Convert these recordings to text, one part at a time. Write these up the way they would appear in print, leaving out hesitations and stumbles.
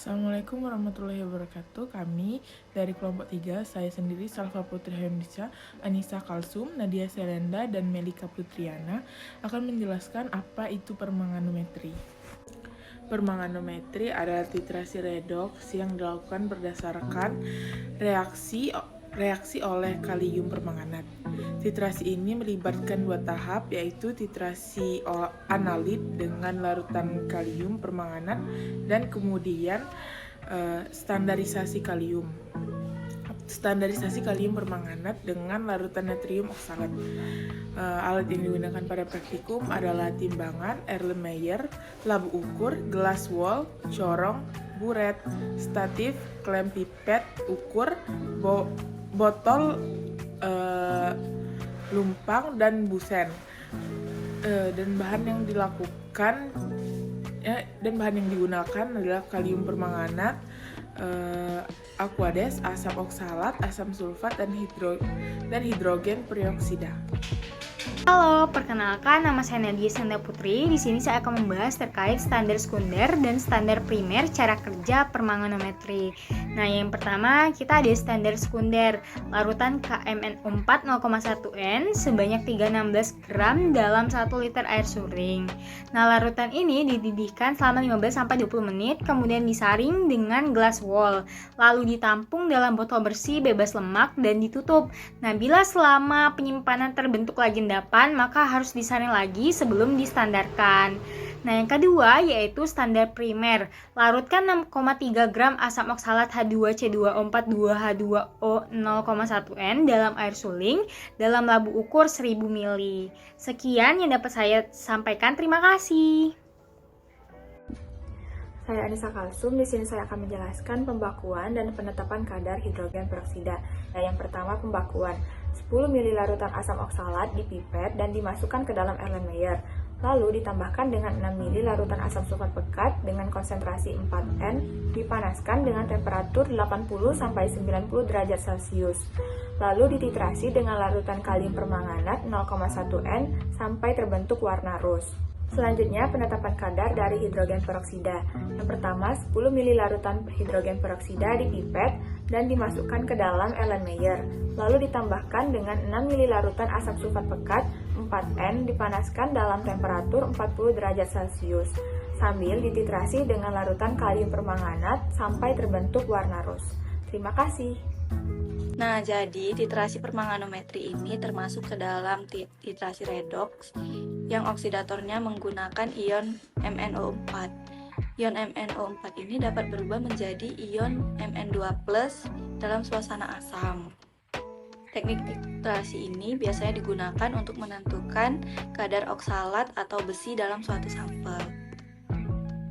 Assalamualaikum warahmatullahi wabarakatuh. Kami dari kelompok 3, saya sendiri Salva Putri Hayamdisa, Anissa Kalsum, Nadia Selenda, dan Melika Putriana akan menjelaskan apa itu permanganometri. Permanganometri adalah titrasi redoks yang dilakukan berdasarkan reaksi oleh kalium permanganat. Titrasi ini melibatkan dua tahap, yaitu titrasi analit dengan larutan kalium permanganat dan kemudian standarisasi kalium permanganat dengan larutan natrium oksalat. Alat yang digunakan pada praktikum adalah timbangan, Erlenmeyer, labu ukur, glass wall, corong, buret, statif, klem pipet, ukur, botol, lumpang, dan busen. Dan bahan yang digunakan adalah kalium permanganat, aquades, asam oksalat, asam sulfat, dan hidrogen peroksida. Halo, perkenalkan nama saya Nadia Selenda Putri. Di sini saya akan membahas terkait standar sekunder dan standar primer cara kerja permanganometri. Nah, yang pertama kita ada standar sekunder, larutan KMnO4 0,1 N sebanyak 316 gram dalam 1 liter air suring. Nah, larutan ini dididihkan selama 15-20 menit, kemudian disaring dengan glass wall, lalu ditampung dalam botol bersih bebas lemak dan ditutup. Nah, bila selama penyimpanan terbentuk lagi endapan, maka harus disaring lagi sebelum distandarkan. Nah, yang kedua yaitu standar primer. Larutkan 6,3 gram asam oksalat H2C2O4 2H2O 0,1 N dalam air suling dalam labu ukur 1000 ml. Sekian yang dapat saya sampaikan. Terima kasih. Saya Anissa Kalsum. Di sini saya akan menjelaskan pembakuan dan penetapan kadar hidrogen peroksida. Nah, yang pertama pembakuan. 10 ml larutan asam oksalat dipipet dan dimasukkan ke dalam Erlenmeyer. Lalu ditambahkan dengan 6 ml larutan asam sulfat pekat dengan konsentrasi 4N, dipanaskan dengan temperatur 80-90 derajat Celcius. Lalu dititrasi dengan larutan kalium permanganat 0,1 N sampai terbentuk warna rose. Selanjutnya, penetapan kadar dari hidrogen peroksida. Yang pertama, 10 ml larutan hidrogen peroksida dipipet dan dimasukkan ke dalam Erlenmeyer. Lalu ditambahkan dengan 6 ml larutan asam sulfat pekat 4N, dipanaskan dalam temperatur 40 derajat Celcius, sambil dititrasi dengan larutan kalium permanganat sampai terbentuk warna rose. Terima kasih. Nah, jadi titrasi permanganometri ini termasuk ke dalam titrasi redoks yang oksidatornya menggunakan ion MnO4. Ion MnO4 ini dapat berubah menjadi ion Mn2+ dalam suasana asam. Teknik titrasi ini biasanya digunakan untuk menentukan kadar oksalat atau besi dalam suatu sampel.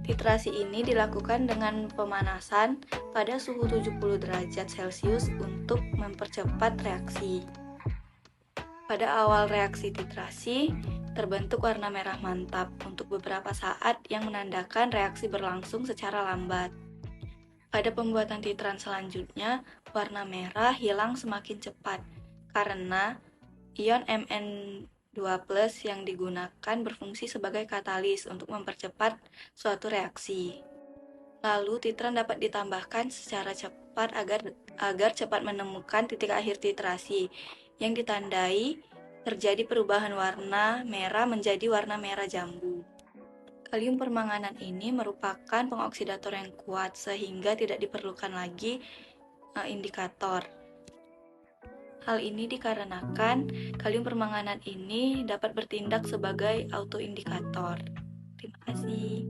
Titrasi ini dilakukan dengan pemanasan pada suhu 70 derajat Celcius untuk mempercepat reaksi. Pada awal reaksi titrasi, terbentuk warna merah mantap untuk beberapa saat yang menandakan reaksi berlangsung secara lambat. Pada pembuatan titran selanjutnya, warna merah hilang semakin cepat karena ion Mn2+ yang digunakan berfungsi sebagai katalis untuk mempercepat suatu reaksi. Lalu titran dapat ditambahkan secara cepat agar cepat menemukan titik akhir titrasi yang ditandai terjadi perubahan warna merah menjadi warna merah jambu. Kalium permanganat ini merupakan pengoksidator yang kuat sehingga tidak diperlukan lagi indikator. Hal ini dikarenakan kalium permanganat ini dapat bertindak sebagai autoindikator. Terima kasih.